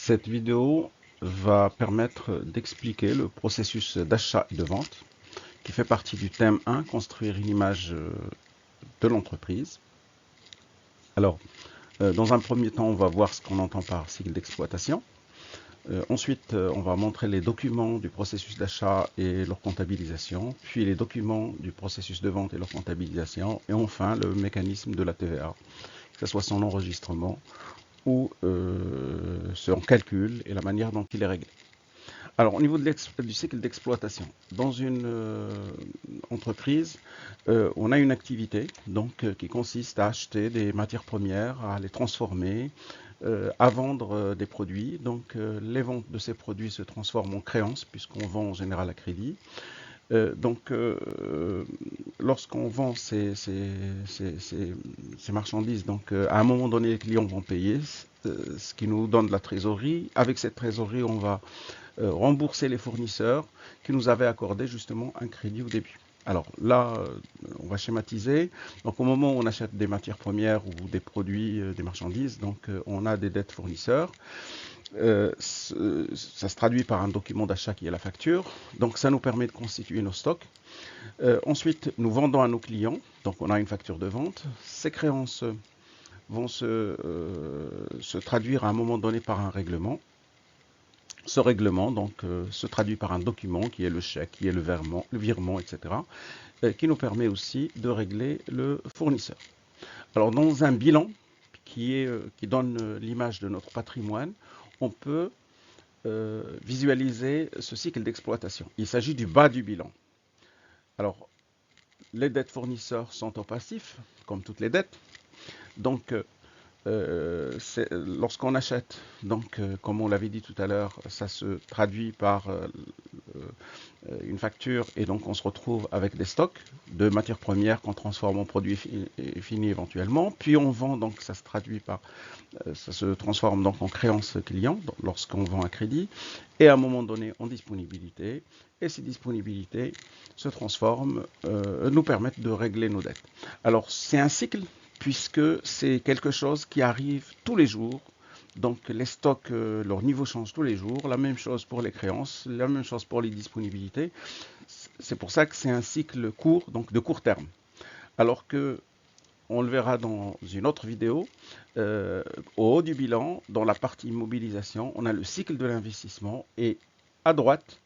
Cette vidéo va permettre d'expliquer le processus d'achat et de vente qui fait partie du thème 1, construire une image de l'entreprise. Alors, dans un premier temps, on va voir ce qu'on entend par cycle d'exploitation. Ensuite, on va montrer les documents du processus d'achat et leur comptabilisation, puis les documents du processus de vente et leur comptabilisation, et enfin le mécanisme de la TVA, que ce soit son enregistrement ou son calcul et la manière dont il est réglé. Alors, au niveau du cycle d'exploitation, dans une entreprise, on a une activité qui consiste à acheter des matières premières, à les transformer, à vendre des produits. Donc, les ventes de ces produits se transforment en créances puisqu'on vend en général à crédit. Lorsqu'on vend ces marchandises, à un moment donné, les clients vont payer, ce qui nous donne de la trésorerie. Avec cette trésorerie, on va rembourser les fournisseurs qui nous avaient accordé justement un crédit au début. Alors là, on va schématiser. Donc au moment où on achète des matières premières ou des produits, des marchandises, on a des dettes fournisseurs. Ça se traduit par un document d'achat qui est la facture. Donc ça nous permet de constituer nos stocks. Ensuite, nous vendons à nos clients. Donc on a une facture de vente. Ces créances vont se traduire à un moment donné par un règlement. Ce règlement se traduit par un document qui est le chèque, qui est le virement, etc., qui nous permet aussi de régler le fournisseur. Alors dans un bilan qui donne l'image de notre patrimoine, on peut visualiser ce cycle d'exploitation. Il s'agit du bas du bilan. Alors les dettes fournisseurs sont au passif, comme toutes les dettes. Donc lorsqu'on achète, comme on l'avait dit tout à l'heure, ça se traduit par une facture et donc on se retrouve avec des stocks de matières premières qu'on transforme en produits finis éventuellement. Puis on vend, donc ça se traduit par, ça se transforme donc en créance client lorsqu'on vend à crédit et à un moment donné en disponibilité. Et ces disponibilités se transforment, nous permettent de régler nos dettes. Alors c'est un cycle puisque c'est quelque chose qui arrive tous les jours. Donc les stocks, leur niveau change tous les jours. La même chose pour les créances, la même chose pour les disponibilités. C'est pour ça que c'est un cycle court, donc de court terme. Alors que, on le verra dans une autre vidéo, au haut du bilan, dans la partie immobilisation, on a le cycle de l'investissement et à droite,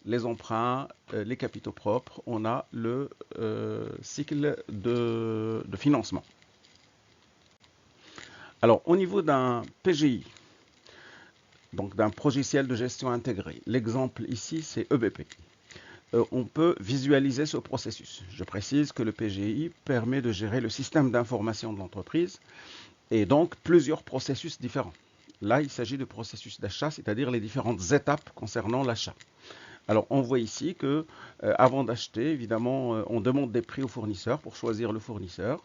les emprunts, les capitaux propres, on a le cycle de financement. Alors, au niveau d'un PGI, donc d'un logiciel de gestion intégré, l'exemple ici, c'est EBP. On peut visualiser ce processus. Je précise que le PGI permet de gérer le système d'information de l'entreprise et donc plusieurs processus différents. Là, il s'agit de processus d'achat, c'est-à-dire les différentes étapes concernant l'achat. Alors, on voit ici que avant d'acheter, évidemment, on demande des prix aux fournisseurs pour choisir le fournisseur.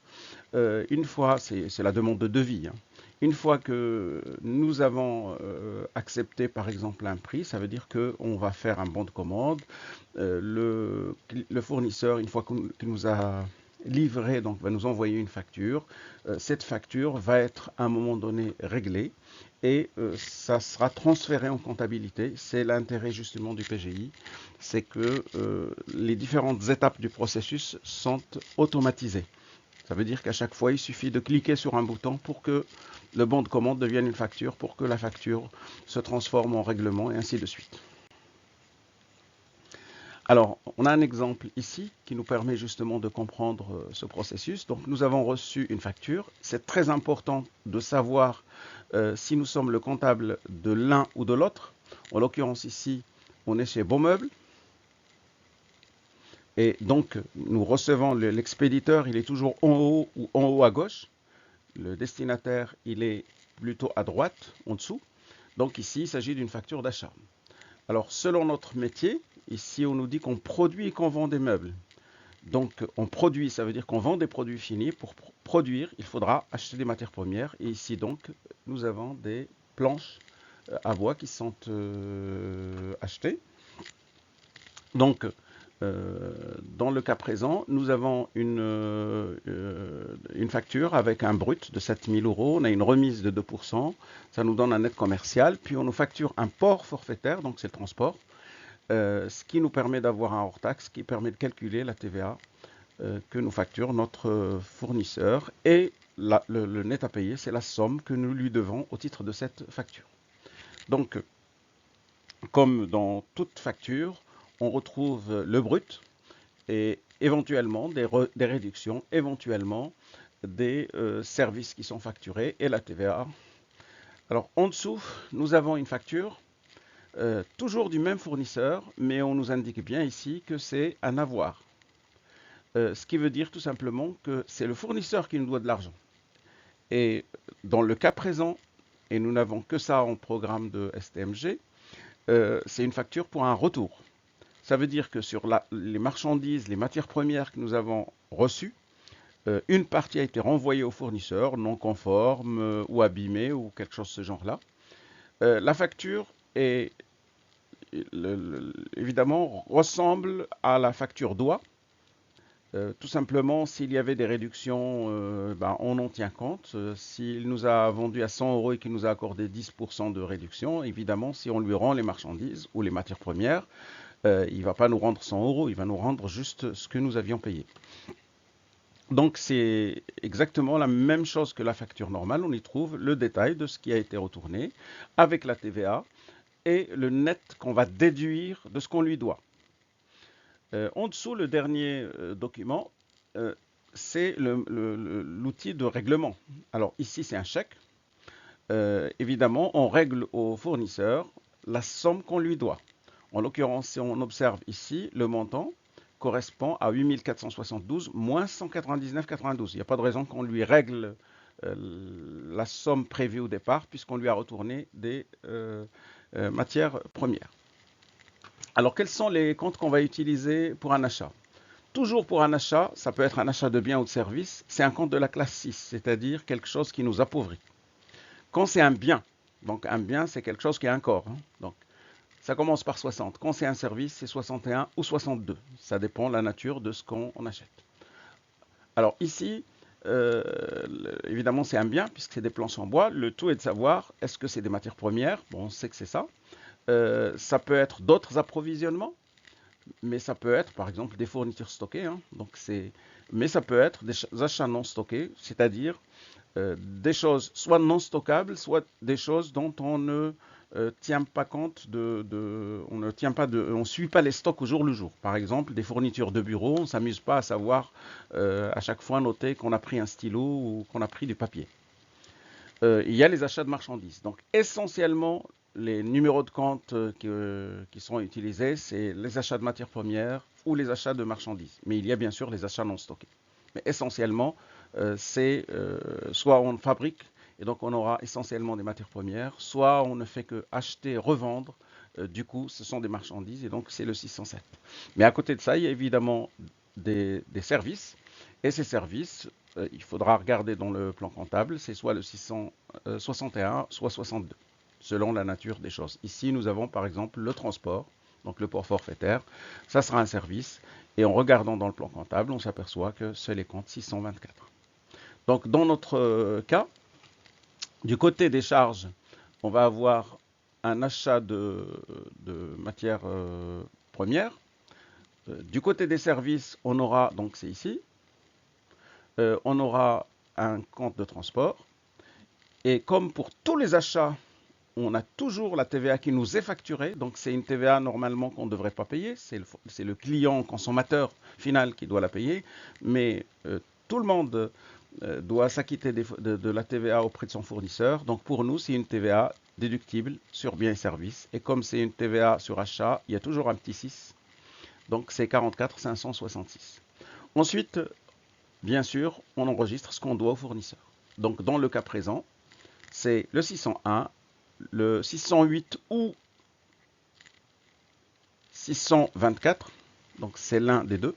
Une fois, c'est la demande de devis. Une fois que nous avons accepté, par exemple, un prix, ça veut dire qu'on va faire un bon de commande. Le fournisseur, une fois qu'il nous a livré, donc va nous envoyer une facture. Cette facture va être à un moment donné réglée et ça sera transféré en comptabilité. C'est l'intérêt justement du PGI, c'est que les différentes étapes du processus sont automatisées. Ça veut dire qu'à chaque fois, il suffit de cliquer sur un bouton pour que le bon de commande devienne une facture, pour que la facture se transforme en règlement et ainsi de suite. Alors, on a un exemple ici qui nous permet justement de comprendre ce processus. Donc, nous avons reçu une facture. C'est très important de savoir si nous sommes le comptable de l'un ou de l'autre. En l'occurrence ici, on est chez Beaumeuble. Et donc, nous recevons l'expéditeur, il est toujours en haut ou en haut à gauche. Le destinataire, il est plutôt à droite, en dessous. Donc ici, il s'agit d'une facture d'achat. Alors, selon notre métier, ici, on nous dit qu'on produit et qu'on vend des meubles. Donc, on produit, ça veut dire qu'on vend des produits finis. Pour produire, il faudra acheter des matières premières. Et ici, donc, nous avons des planches à bois qui sont achetées. Donc, Dans le cas présent, nous avons une facture avec un brut de 7 000 euros, on a une remise de 2%, ça nous donne un net commercial, puis on nous facture un port forfaitaire, donc c'est le transport, ce qui nous permet d'avoir un hors-taxe qui permet de calculer la TVA que nous facture notre fournisseur, et le net à payer, c'est la somme que nous lui devons au titre de cette facture. Donc, comme dans toute facture, on retrouve le brut et éventuellement des réductions, éventuellement des services qui sont facturés et la TVA. Alors en dessous, nous avons une facture, toujours du même fournisseur, mais on nous indique bien ici que c'est un avoir. Ce qui veut dire tout simplement que c'est le fournisseur qui nous doit de l'argent. Et dans le cas présent, et nous n'avons que ça en programme de STMG, c'est une facture pour un retour. Ça veut dire que sur les marchandises, les matières premières que nous avons reçues, une partie a été renvoyée au fournisseur, non conforme ou abîmée ou quelque chose de ce genre-là. La facture est, évidemment ressemble à la facture d'OA. Tout simplement, s'il y avait des réductions, on en tient compte. S'il nous a vendu à 100 euros et qu'il nous a accordé 10% de réduction, évidemment, si on lui rend les marchandises ou les matières premières, il ne va pas nous rendre 100 euros, il va nous rendre juste ce que nous avions payé. Donc c'est exactement la même chose que la facture normale. On y trouve le détail de ce qui a été retourné avec la TVA et le net qu'on va déduire de ce qu'on lui doit. En dessous, le dernier document, c'est l'outil de règlement. Alors ici, c'est un chèque. Évidemment, on règle au fournisseur la somme qu'on lui doit. En l'occurrence, si on observe ici, le montant correspond à 8 472 moins 199,92. Il n'y a pas de raison qu'on lui règle la somme prévue au départ, puisqu'on lui a retourné des matières premières. Alors, quels sont les comptes qu'on va utiliser pour un achat? Toujours pour un achat, ça peut être un achat de biens ou de services, c'est un compte de la classe 6, c'est-à-dire quelque chose qui nous appauvrit. Quand c'est un bien, donc un bien, c'est quelque chose qui a un corps. Donc, ça commence par 60. Quand c'est un service, c'est 61 ou 62. Ça dépend de la nature de ce qu'on achète. Alors ici, évidemment, c'est un bien, puisque c'est des planches en bois. Le tout est de savoir, est-ce que c'est des matières premières? Bon, on sait que c'est ça. Ça peut être d'autres approvisionnements, mais ça peut être, par exemple, des fournitures stockées. Mais ça peut être des achats non stockés, c'est-à-dire des choses soit non stockables, soit des choses dont on ne tient pas compte on suit pas les stocks au jour le jour. Par exemple, des fournitures de bureau, on ne s'amuse pas à savoir à chaque fois noter qu'on a pris un stylo ou qu'on a pris du papier. Il y a les achats de marchandises. Donc essentiellement, les numéros de compte qui sont utilisés, c'est les achats de matières premières ou les achats de marchandises. Mais il y a bien sûr les achats non stockés. Mais essentiellement, c'est soit on fabrique, et donc on aura essentiellement des matières premières, soit on ne fait que acheter, revendre, du coup ce sont des marchandises, et donc c'est le 607. Mais à côté de ça, il y a évidemment des services, et ces services, il faudra regarder dans le plan comptable, c'est soit le 661, soit 62, selon la nature des choses. Ici, nous avons par exemple le transport, donc le port forfaitaire, ça sera un service, et en regardant dans le plan comptable, on s'aperçoit que c'est les comptes 624. Donc dans notre cas, du côté des charges, on va avoir un achat de matières premières. Du côté des services, on aura, donc c'est ici, on aura un compte de transport. Et comme pour tous les achats, on a toujours la TVA qui nous est facturée. Donc c'est une TVA normalement qu'on ne devrait pas payer. C'est le client consommateur final qui doit la payer. Mais tout le monde doit s'acquitter de la TVA auprès de son fournisseur. Donc pour nous, c'est une TVA déductible sur biens et services. Et comme c'est une TVA sur achat, il y a toujours un petit 6. Donc c'est 44 566. Ensuite, bien sûr, on enregistre ce qu'on doit au fournisseur. Donc dans le cas présent, c'est le 601, le 608 ou 624. Donc c'est l'un des deux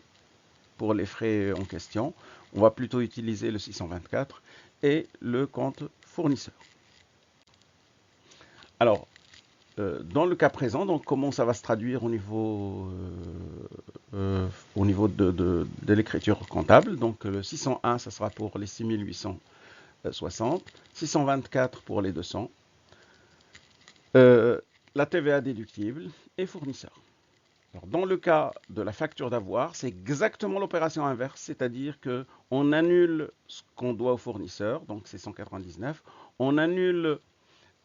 pour les frais en question. On va plutôt utiliser le 624 et le compte fournisseur. Alors, Dans le cas présent, donc comment ça va se traduire au niveau de l'écriture comptable? Donc le 601, ça sera pour les 6860, 624 pour les 200, la TVA déductible et fournisseur. Alors, dans le cas de la facture d'avoir, c'est exactement l'opération inverse, c'est-à-dire qu'on annule ce qu'on doit au fournisseur, donc c'est 199, on annule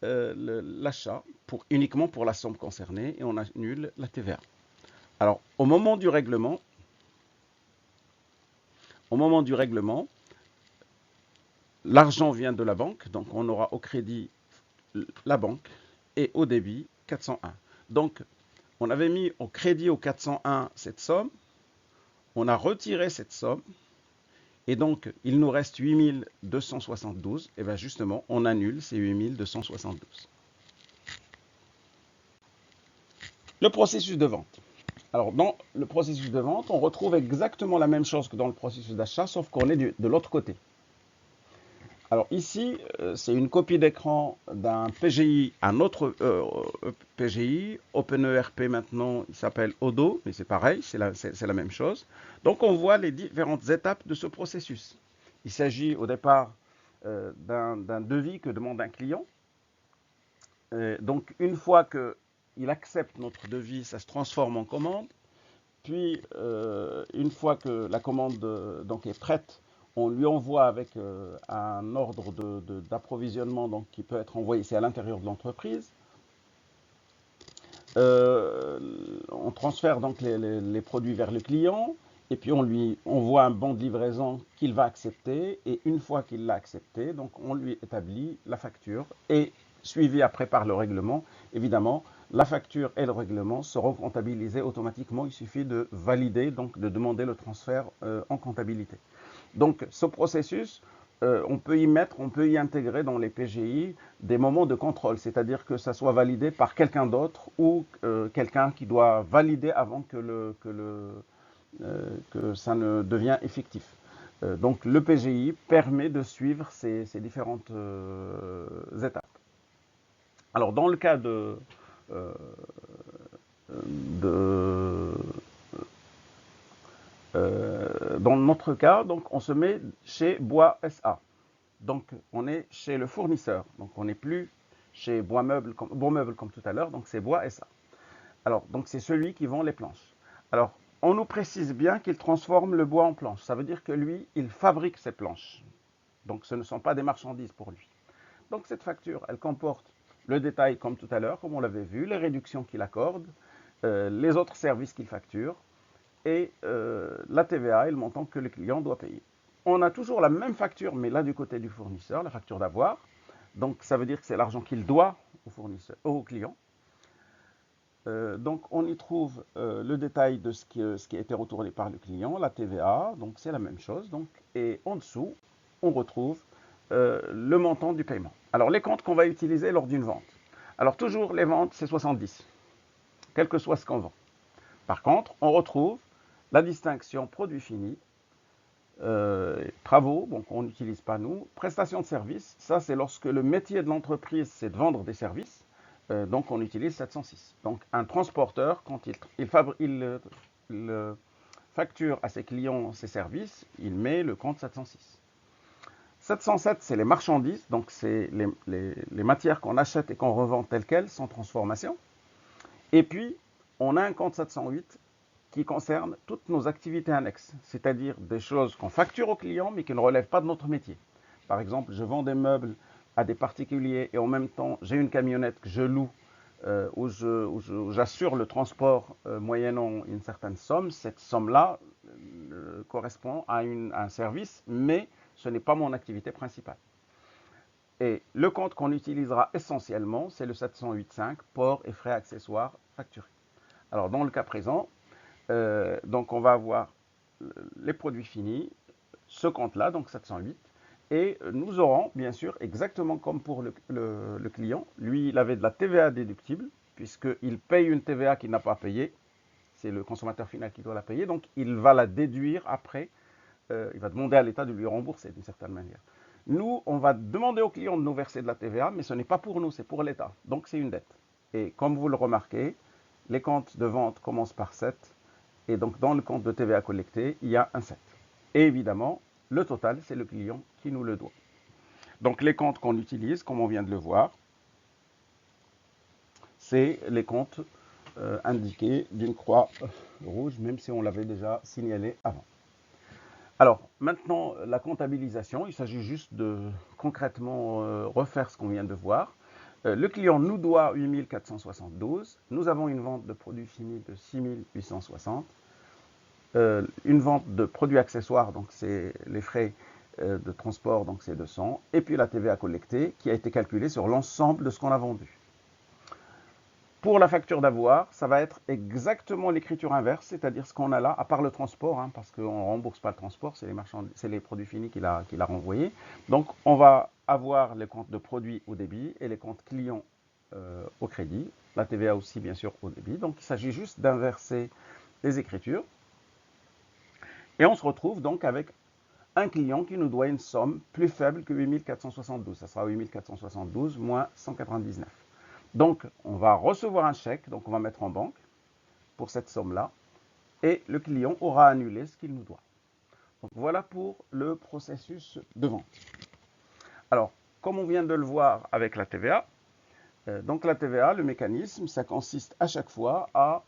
l'achat uniquement pour la somme concernée et on annule la TVA. Alors, au moment du règlement, l'argent vient de la banque, donc on aura au crédit la banque et au débit 401. Donc, on avait mis au crédit au 401 cette somme, on a retiré cette somme, et donc il nous reste 8272, et bien justement, on annule ces 8272. Le processus de vente. Alors, dans le processus de vente, on retrouve exactement la même chose que dans le processus d'achat, sauf qu'on est de l'autre côté. Alors ici, c'est une copie d'écran d'un PGI, un autre PGI, OpenERP maintenant, il s'appelle Odoo, mais c'est pareil, c'est la même chose. Donc on voit les différentes étapes de ce processus. Il s'agit au départ d'un devis que demande un client. Donc une fois qu'il accepte notre devis, ça se transforme en commande. Puis une fois que la commande donc est prête, on lui envoie avec un ordre d'approvisionnement qui peut être envoyé, c'est à l'intérieur de l'entreprise. On transfère donc les produits vers le client et puis on lui envoie un bon de livraison qu'il va accepter, et une fois qu'il l'a accepté, donc on lui établit la facture et suivi après par le règlement. Évidemment, la facture et le règlement seront comptabilisés automatiquement, il suffit de valider, donc de demander le transfert en comptabilité. Donc ce processus, on peut y intégrer dans les PGI des moments de contrôle, c'est-à-dire que ça soit validé par quelqu'un d'autre ou quelqu'un qui doit valider avant que ça ne devient effectif. Donc le PGI permet de suivre ces différentes étapes. Alors dans le cas euh, de dans notre cas, donc, on se met chez Bois SA. Donc, on est chez le fournisseur. Donc, on n'est plus chez Bois Meubles comme tout à l'heure. Donc, c'est Bois SA. Alors, donc, c'est celui qui vend les planches. Alors, on nous précise bien qu'il transforme le bois en planches. Ça veut dire que lui, il fabrique ces planches. Donc, ce ne sont pas des marchandises pour lui. Donc, cette facture, elle comporte le détail comme tout à l'heure, comme on l'avait vu, les réductions qu'il accorde, les autres services qu'il facture, et la TVA et le montant que le client doit payer. On a toujours la même facture, mais là du côté du fournisseur, la facture d'avoir. Donc ça veut dire que c'est l'argent qu'il doit au client. Donc on y trouve le détail de ce qui a été retourné par le client, la TVA, donc c'est la même chose. Donc, et en dessous, on retrouve le montant du paiement. Alors les comptes qu'on va utiliser lors d'une vente. Alors toujours les ventes, c'est 70, quel que soit ce qu'on vend. Par contre, on retrouve la distinction produit fini, travaux, donc on n'utilise pas nous. Prestations de services, ça c'est lorsque le métier de l'entreprise c'est de vendre des services, donc on utilise 706. Donc un transporteur, quand il facture à ses clients ses services, il met le compte 706. 707, c'est les marchandises, donc c'est les matières qu'on achète et qu'on revend telles quelles, sans transformation. Et puis, on a un compte 708 qui concerne toutes nos activités annexes, c'est-à-dire des choses qu'on facture aux clients mais qui ne relèvent pas de notre métier. Par exemple, je vends des meubles à des particuliers et en même temps, j'ai une camionnette que je loue où j'assure le transport moyennant une certaine somme. Cette somme-là correspond à un service, mais ce n'est pas mon activité principale. Et le compte qu'on utilisera essentiellement, c'est le 708.5, port et frais accessoires facturés. Alors, dans le cas présent, donc on va avoir les produits finis, ce compte-là, donc 708, et nous aurons, bien sûr, exactement comme pour le client, lui, il avait de la TVA déductible, puisqu'il paye une TVA qu'il n'a pas payée, c'est le consommateur final qui doit la payer, donc il va la déduire après, il va demander à l'État de lui rembourser d'une certaine manière. Nous, on va demander au client de nous verser de la TVA, mais ce n'est pas pour nous, c'est pour l'État, donc c'est une dette. Et comme vous le remarquez, les comptes de vente commencent par 7. Et donc, dans le compte de TVA collecté, il y a un 7. Et évidemment, le total, c'est le client qui nous le doit. Donc, les comptes qu'on utilise, comme on vient de le voir, c'est les comptes indiqués d'une croix rouge, même si on l'avait déjà signalé avant. Alors, maintenant, la comptabilisation, il s'agit juste de concrètement refaire ce qu'on vient de voir. Le client nous doit 8 472. Nous avons une vente de produits finis de 6 860. Une vente de produits accessoires, donc c'est les frais de transport, donc c'est 200. Et puis la TVA collectée qui a été calculée sur l'ensemble de ce qu'on a vendu. Pour la facture d'avoir, ça va être exactement l'écriture inverse, c'est-à-dire ce qu'on a là, à part le transport, hein, parce qu'on ne rembourse pas le transport, c'est les produits finis qu'il a renvoyés. Donc, on va avoir les comptes de produits au débit et les comptes clients au crédit, la TVA aussi, bien sûr, au débit. Donc, il s'agit juste d'inverser les écritures. Et on se retrouve donc avec un client qui nous doit une somme plus faible que 8 472. Ça sera 8 472 moins 199. Donc, on va recevoir un chèque, donc on va mettre en banque pour cette somme-là, et le client aura annulé ce qu'il nous doit. Donc, voilà pour le processus de vente. Alors, comme on vient de le voir avec la TVA, donc la TVA, le mécanisme, ça consiste à chaque fois à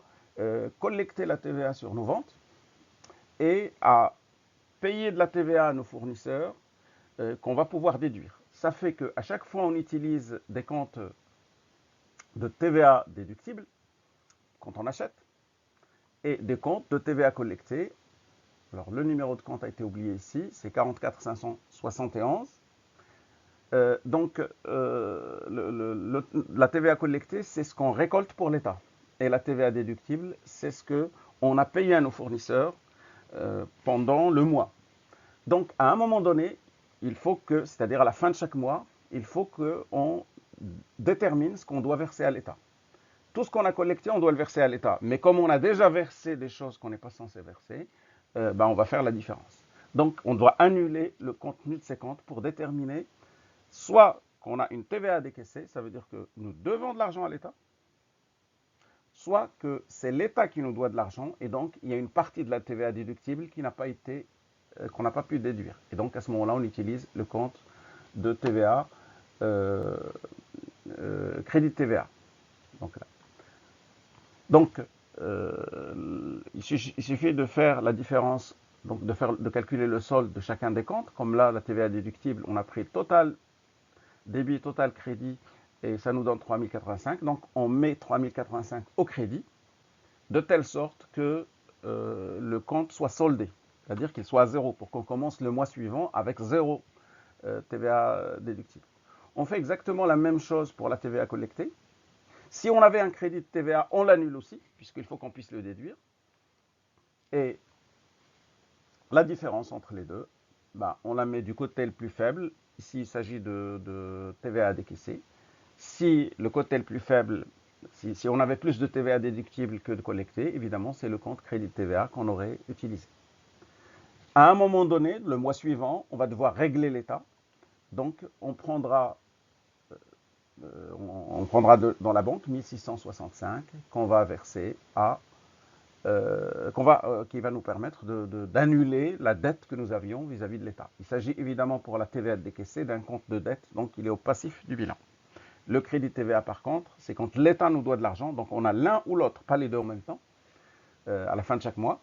collecter la TVA sur nos ventes et à payer de la TVA à nos fournisseurs qu'on va pouvoir déduire. Ça fait qu'à chaque fois, on utilise des comptes de TVA déductibles quand on achète et des comptes de TVA collectés. Alors, le numéro de compte a été oublié ici, c'est 44 571. La TVA collectée, c'est ce qu'on récolte pour l'État. Et la TVA déductible, c'est ce qu'on a payé à nos fournisseurs pendant le mois. Donc, à un moment donné, il faut que, c'est-à-dire à la fin de chaque mois, il faut qu'on détermine ce qu'on doit verser à l'État. Tout ce qu'on a collecté, on doit le verser à l'État. Mais comme on a déjà versé des choses qu'on n'est pas censé verser, on va faire la différence. Donc, on doit annuler le contenu de ces comptes pour déterminer soit qu'on a une TVA à décaisser, ça veut dire que nous devons de l'argent à l'État, soit que c'est l'État qui nous doit de l'argent et donc il y a une partie de la TVA déductible qui n'a pas été, qu'on n'a pas pu déduire. Et donc à ce moment-là, on utilise le compte de TVA, crédit TVA. Donc, il suffit de faire la différence, donc de calculer le solde de chacun des comptes. Comme là, la TVA déductible, on a pris total débit, total crédit, et ça nous donne 3085. Donc, on met 3085 au crédit, de telle sorte que le compte soit soldé, c'est-à-dire qu'il soit à zéro, pour qu'on commence le mois suivant avec zéro TVA déductible. On fait exactement la même chose pour la TVA collectée. Si on avait un crédit de TVA, on l'annule aussi, puisqu'il faut qu'on puisse le déduire. Et la différence entre les deux, on la met du côté le plus faible. Ici, il s'agit de TVA à décaisser. Si le côté le plus faible, si on avait plus de TVA déductible que de collecté, évidemment, c'est le compte crédit de TVA qu'on aurait utilisé. À un moment donné, le mois suivant, on va devoir régler l'État. Donc, on prendra dans la banque 1665 qu'on va verser à qui va nous permettre d'annuler la dette que nous avions vis-à-vis de l'État. Il s'agit évidemment pour la TVA décaissée d'un compte de dette, donc il est au passif du bilan. Le crédit TVA, par contre, c'est quand l'État nous doit de l'argent, donc on a l'un ou l'autre, pas les deux en même temps, à la fin de chaque mois.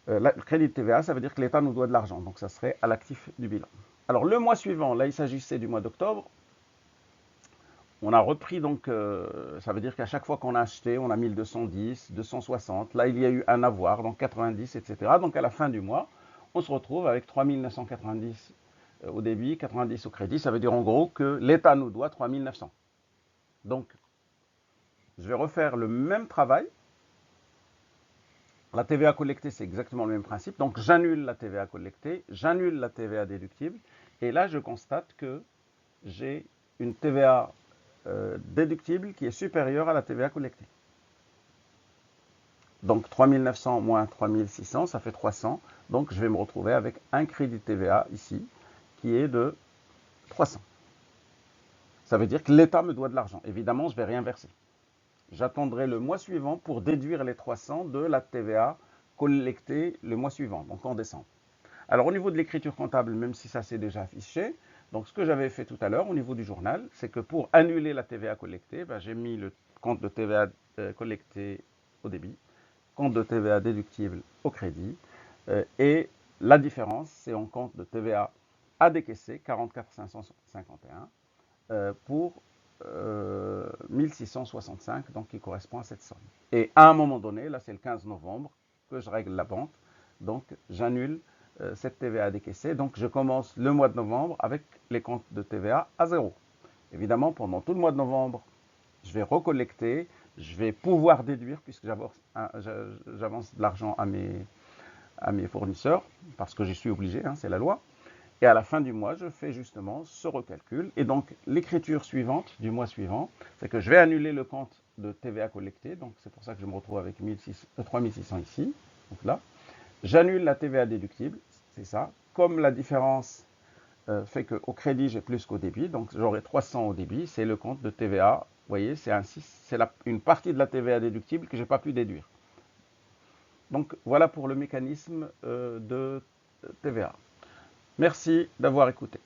Le crédit TVA, ça veut dire que l'État nous doit de l'argent, donc ça serait à l'actif du bilan. Alors le mois suivant, là il s'agissait du mois d'octobre, on a repris donc, ça veut dire qu'à chaque fois qu'on a acheté, on a 1210, 260. Là, il y a eu un avoir, donc 90, etc. Donc à la fin du mois, on se retrouve avec 3990 au débit, 90 au crédit. Ça veut dire en gros que l'État nous doit 3900. Donc, je vais refaire le même travail. La TVA collectée, c'est exactement le même principe. Donc, j'annule la TVA collectée, j'annule la TVA déductible. Et là, je constate que j'ai une TVA déductible qui est supérieur à la TVA collectée. Donc 3900 moins 3600, ça fait 300. Donc je vais me retrouver avec un crédit TVA ici qui est de 300. Ça veut dire que l'État me doit de l'argent. Évidemment, je ne vais rien verser. J'attendrai le mois suivant pour déduire les 300 de la TVA collectée le mois suivant, donc en décembre. Alors au niveau de l'écriture comptable, même si ça s'est déjà affiché, donc ce que j'avais fait tout à l'heure au niveau du journal, c'est que pour annuler la TVA collectée, j'ai mis le compte de TVA collecté au débit, compte de TVA déductible au crédit, et la différence, c'est en compte de TVA à décaisser, 44 551, pour 1665, donc qui correspond à cette somme. Et à un moment donné, là c'est le 15 novembre, que je règle la banque, donc j'annule cette TVA décaissée, donc je commence le mois de novembre avec les comptes de TVA à zéro. Évidemment, pendant tout le mois de novembre, je vais recollecter, je vais pouvoir déduire, puisque j'avance de l'argent à mes fournisseurs, parce que j'y suis obligé, hein, c'est la loi. Et à la fin du mois, je fais justement ce recalcul. Et donc, l'écriture suivante du mois suivant, c'est que je vais annuler le compte de TVA collecté. Donc, c'est pour ça que je me retrouve avec 3600 ici. Donc là, j'annule la TVA déductible, c'est ça. Comme la différence fait qu'au crédit, j'ai plus qu'au débit, donc j'aurai 300 au débit, c'est le compte de TVA. Vous voyez, c'est une partie de la TVA déductible que je n'ai pas pu déduire. Donc, voilà pour le mécanisme de TVA. Merci d'avoir écouté.